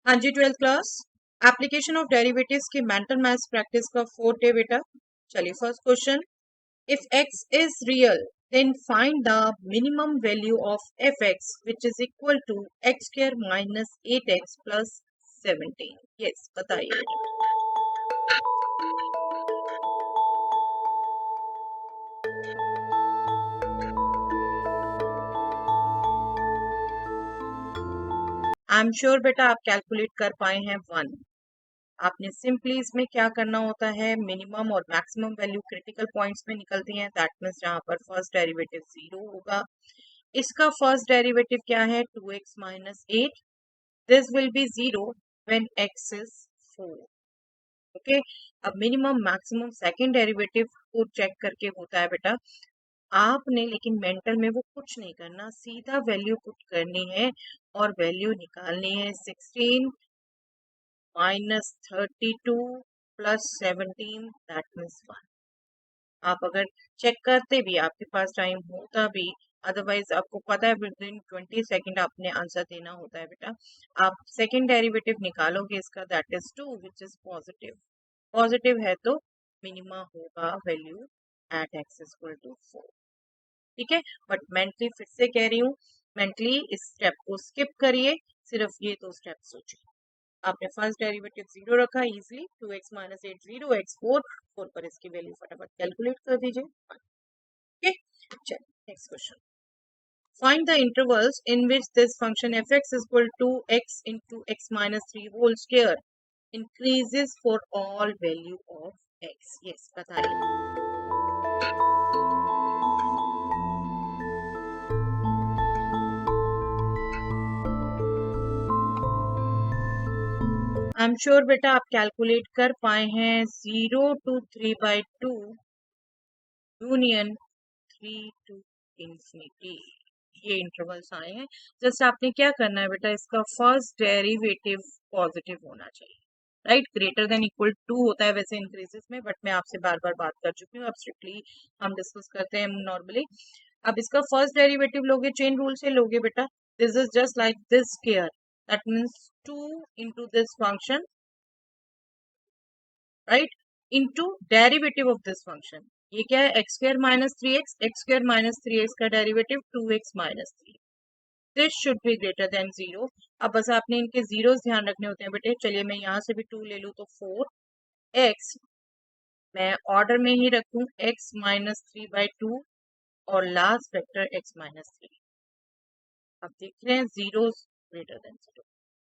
हाँ जी, 12th class application of derivatives की मेंटल मैथ्स प्रैक्टिस का 4th डे बेटा। चलिए first question, if x is real then find the minimum value of fx which is equal to x square minus 8x plus 17। Yes बताइए बेटा। I am sure बेटा आप calculate कर पाए हैं 1। आपने सिंपली इसमें क्या करना होता है, मिनिमम और मैक्सिमम वैल्यू क्रिटिकल पॉइंट्स में निकलती हैं, दैट मीन्स जहां पर फर्स्ट डेरिवेटिव 0 होगा। इसका फर्स्ट डेरिवेटिव क्या है, 2x minus 8। This will be 0 when x is 4। Okay, अब मिनिमम मैक्सिमम सेकंड डेरिवेटिव को चेक करके होता है बेटा। आपने लेकिन मेंटल में वो कुछ नहीं करना, सीधा वैल्यू पुट करनी है और वैल्यू निकालनी है 16 माइनस 32 प्लस 17 दैट मीन्स 1। आप अगर चेक करते भी, आपके पास टाइम होता भी, अदरवाइज आपको पता है विद इन 20 सेकेंड आपने आंसर देना होता है बेटा। आप सेकेंड डेरिवेटिव निकालोगे इसका, that is 2 which is positive. Positive है तो मिनिमा होगा value at x equal to 4। ठीक है, बट मेंटली फिर से कह रही हूँ, मेंटली इस स्टेप को स्किप करिए, सिर्फ ये 2 स्टेप सोचिए। आपने फर्स्ट डेरिवेटिव 0 रखा, इजिली 2x माइनस 8 0 x 4 4 पर इसकी वैल्यू फटाफट कैलकुलेट कर दीजिए। ओके, चलिए next question, find the intervals in which this function fx is equal to x into x minus 3 whole square increases for all value of x। yes बताइए। I am sure बेटा आप calculate कर पाए हैं, 0 to 3/2 union 3 to infinity, ये intervals आए हैं। Just आपने क्या करना है बेटा, इसका फर्स्ट डेरिवेटिव पॉजिटिव होना चाहिए, right. Greater than equal to होता है वैसे इंक्रीजेस में, बट मैं आपसे बार बार बात कर चुकी हूँ, अब स्ट्रिक्टली हम डिस्कस करते हैं नॉर्मली। अब इसका फर्स्ट डेरिवेटिव लोगे, चेन रूल से लोगे बेटा। This is just like this square, that means 2 into this function, right, into derivative of this function. ये क्या है, x square minus 3x, x square minus 3x का derivative 2x minus 3। This should be greater then 0। अब बस आपने इनके zeros ध्यान रखने होते हैं बेटे। चलिए मैं यहाँ से भी 2 ले लूँ तो 4x, मैं ऑर्डर में ही रखूँ x माइनस 3/2 और लास्ट वेक्टर x माइनस 3। अब देख रहे हैं जीरोस ग्रेटर देन 0।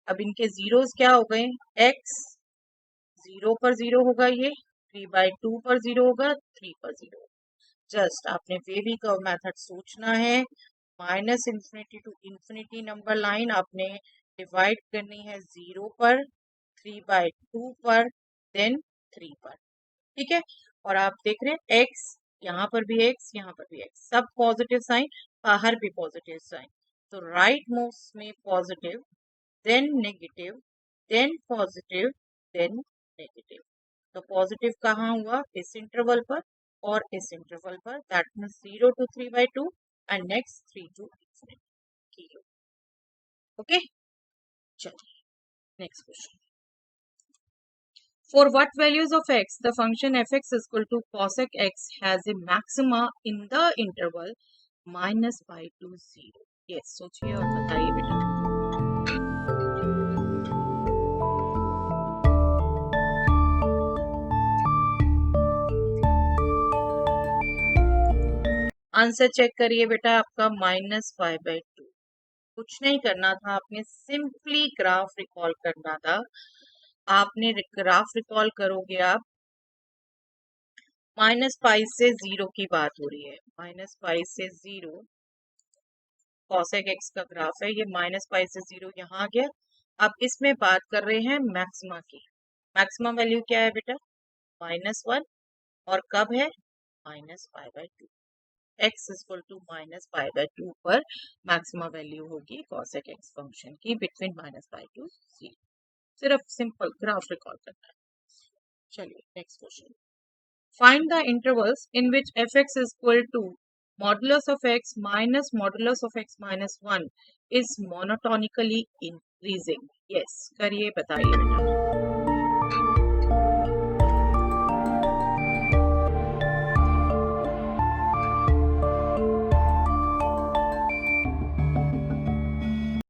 अब इनके जीरोस क्या हो गए, x 0 पर 0 होगा, ये 3/2 पर 0 होगा, 3 पर 0। जस्ट आपने वेवी कर्व मेथड सोचना है, minus infinity to infinity number line आपने डिवाइड करनी है 0 पर, 3/2 पर, देन 3 पर। ठीक है, और आप देख रहे हैं x, यहाँ पर भी x, यहाँ पर भी x, सब पॉजिटिव साइन, बाहर भी पॉजिटिव साइन। तो राइट मोस्ट में positive, then negative, then positive, then negative. तो पॉजिटिव कहाँ हुआ, इस इंटरवल पर और इस इंटरवल पर, that means 0 to 3/2 and next 3 to infinity। Okay, चलिए next question, for what values of x the function fx is equal to cosec x has a maxima in the interval minus pi to 0। yes सोचिए और बताइए बेटा। Answer check करिए बेटा, आपका -5/2। कुछ नहीं करना था, आपने सिंपली ग्राफ रिकॉल करना था। आपने ग्राफ रिकॉल करोगे आप, -पाई से 0 की बात हो रही है, -पाई से 0 कॉसेक एक्स का ग्राफ है, ये -पाई से 0 यहाँ आ गया। अब इसमें बात कर रहे हैं मैक्सिमा की। मैक्सिमम वैल्यू क्या है बेटा, -1, और कब है, -पाई/2। x इक्वल टू -पाई/2 पर मैक्सिमा वैल्यू होगी कॉसेक एक्स फंक्शन की बिटवीन -पाई टू 0। सिर्फ सिंपल ग्राफ रिकॉर्ड करना है। चलिए next question, find the intervals in which fx is equal to modulus of x minus modulus of x minus 1 is monotonically increasing। Yes करिए, बताइए बेटा।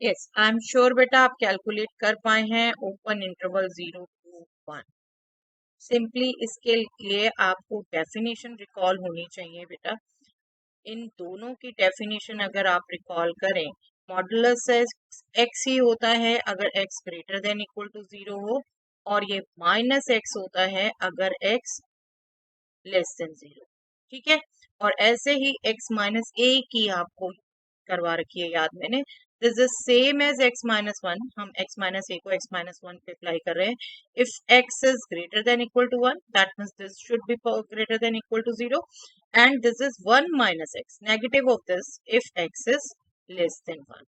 Yes I am sure बेटा आप calculate कर पाए हैं ओपन इंटरवल 0 to 1। सिंपली इसके लिए आपको डेफिनेशन रिकॉल होनी चाहिए बेटा। इन दोनों की डेफिनेशन अगर आप रिकॉल करें, मॉडुलस एक्स ही होता है अगर x greater than equal to 0 हो, और ये माइनस एक्स होता है अगर एक्स लेस देन 0। ठीक है, और ऐसे ही x माइनस ए की आपको करवा रखी है याद मैंने। This is same as x minus 1, हम x माइनस ए को x माइनस 1 पे अप्लाई कर रहे हैं। If x is greater than equal to 1 that means this should be greater than equal to 0, and this is 1 minus x, negative of this if x is less than 1।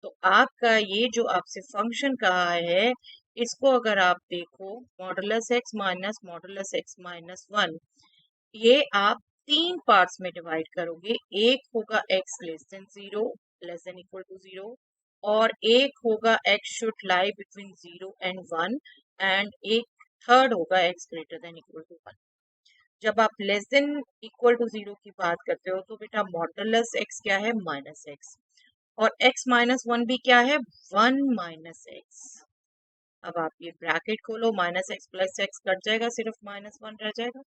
तो आपका ये जो आपसे function कहा है, इसको अगर आप देखो मॉडुलस एक्स माइनस 1, ये आप तीन पार्ट्स में डिवाइड करोगे। एक होगा x less than 0, less than equal to 0, और एक होगा x should lie between 0 and 1, and एक थर्ड होगा x greater than equal to 1। जब आप लेस देन इक्वल टू 0 की बात करते हो तो बेटा मॉडुलस x क्या है, माइनस एक्स, और x माइनस 1 भी क्या है, 1 माइनस एक्स। अब आप ये ब्रैकेट खोलो, minus x plus x cut जाएगा, सिर्फ माइनस 1 रह जाएगा।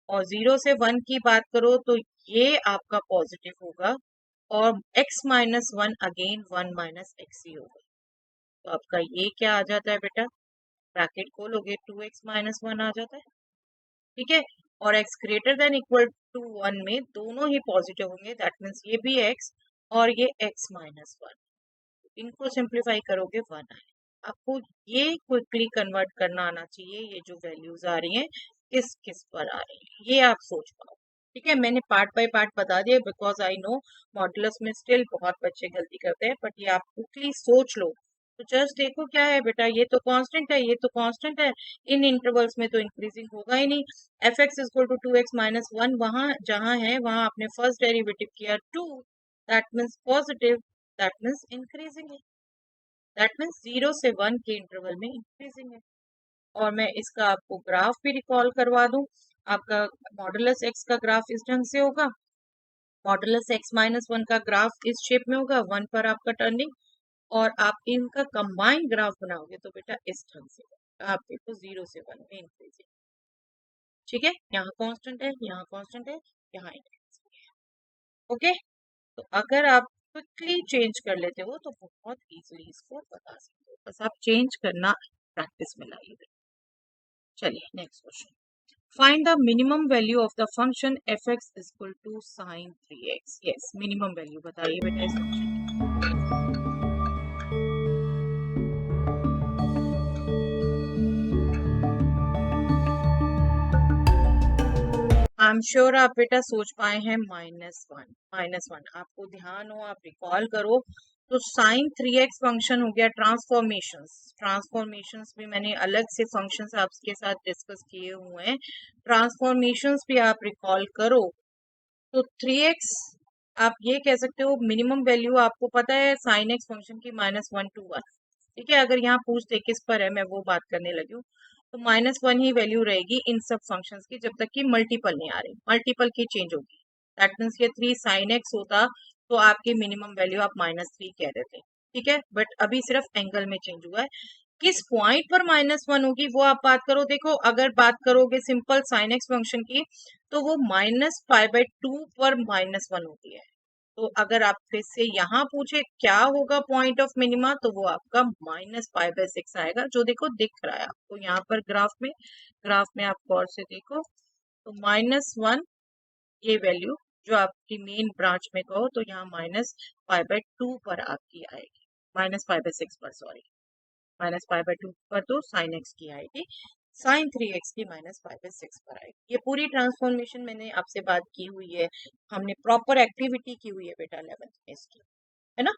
और 0 से 1 की बात करो तो ये आपका पॉजिटिव होगा, और x minus 1 again 1 minus x ही होगा। तो आपका ये क्या आ जाता है बेटा, ब्रैकेट खोलोगे 2x माइनस 1 आ जाता है। ठीक है, और x greater than equal to 1 में दोनों ही पॉजिटिव होंगे, दैट मीन्स ये भी x और ये x माइनस 1। इनको सिंप्लीफाई करोगे 1 आए। आपको ये क्विकली कन्वर्ट करना आना चाहिए, ये जो वैल्यूज आ रही हैं किस किस पर आ रही है, ये आप सोच पाओ। ठीक है, मैंने पार्ट बाय पार्ट बता दिया बिकॉज आई नो मॉडुलस में स्टिल बहुत बच्चे गलती करते हैं, बट ये आप क्विकली सोच लो। तो जस्ट देखो क्या है बेटा, ये तो कांस्टेंट है, ये तो कांस्टेंट है, इन इंटरवल्स में तो इंक्रीजिंग होगा ही नहीं। F x equal to 2x minus 1 वहां जहां है वहां आपने फर्स्ट डेरिवेटिव किया 2, that means positive, that means increasing है, दैट मीन्स 0 से 1 के इंटरवल में इंक्रीजिंग है। और मैं इसका आपको ग्राफ भी रिकॉल करवा दूं। आपका मॉडुलस एक्स का ग्राफ इस ढंग से होगा, मॉडुलस एक्स माइनस 1 का ग्राफ इस शेप में होगा, 1 पर आपका टर्निंग, और आप इनका कंबाइंड ग्राफ बनाओगे तो बेटा इस ढंग से होगा। आप देखो 0 से 1 में इंक्रीजिंग। ठीक है, यहाँ कांस्टेंट है, यहाँ कांस्टेंट है, यहाँ इंक्रीजिंग है। ओके, तो अगर आप क्विकली चेंज कर लेते हो तो बहुत इजीली इसको बता सकते हो, बस आप चेंज करना प्रैक्टिस में लाइए। चलिए next question, find the minimum value of the function f x equal to sine 3x। Yes, minimum value बताइए बेटा इस फंक्शन की। आई एम श्योर आप बेटा सोच पाए हैं -1 आपको ध्यान हो, आप रिकॉल करो। तो साइन 3x फंक्शन हो गया ट्रांसफॉर्मेशंस भी मैंने अलग से फंक्शंस आपके साथ डिस्कस किए हुए हैं, ट्रांसफॉर्मेशंस भी आप रिकॉल करो। तो 3x आप ये कह सकते हो मिनिमम वैल्यू आपको पता है साइन एक्स फंक्शन की -1 to 1। ठीक है, अगर यहाँ पूछते किस पर है मैं वो बात करने लगी हूँ, तो -1 ही वैल्यू रहेगी इन सब फंक्शंस की जब तक कि मल्टीपल नहीं आ रही, मल्टीपल की चेंज होगी। दैट मीन्स ये 3 साइन एक्स होता तो आपकी मिनिमम वैल्यू आप -3 कह देते। ठीक है, बट अभी सिर्फ एंगल में चेंज हुआ है। किस पॉइंट पर -1 होगी वो आप बात करो। देखो अगर बात करोगे सिंपल साइन एक्स फंक्शन की तो वो -π/2 पर -1 होती है। तो अगर आप फिर से यहाँ पूछे क्या होगा पॉइंट ऑफ मिनिमा, तो वो आपका -π/6 आएगा, जो देखो दिख रहा है आपको यहाँ पर ग्राफ में आप गौर से देखो। तो -1 ये वैल्यू जो आपकी मेन ब्रांच में कहो तो यहाँ -π/2 पर आपकी आएगी, -π/6 पर, सॉरी, -π/2 पर तो साइन एक्स की आएगी, साइन 3x की -π/6 पर आएगी। ये पूरी ट्रांसफॉर्मेशन मैंने आपसे बात की हुई है, हमने प्रॉपर एक्टिविटी की हुई है बेटा 11th में इसकी, है ना।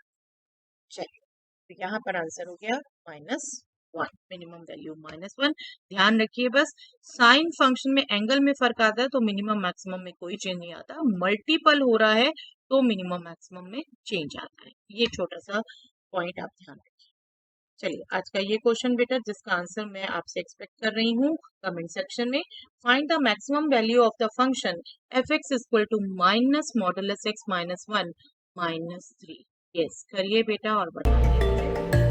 चलिए, तो यहाँ पर आंसर हो गया -1, मिनिमम वैल्यू -1। ध्यान रखिए बस, साइन फंक्शन में एंगल में फर्क आता है तो मिनिमम मैक्सिमम में कोई चेंज नहीं आता, मल्टीपल हो रहा है तो मिनिमम मैक्सिमम में चेंज आता है। ये छोटा सा पॉइंट आप ध्यान रखिए। चलिए आज का ये क्वेश्चन बेटा जिसका आंसर मैं आपसे एक्सपेक्ट कर रही हूँ कमेंट सेक्शन में। Find the maximum value of the function f x equal to minus modulus x minus one minus three. Yes करिए बेटा और बताइए।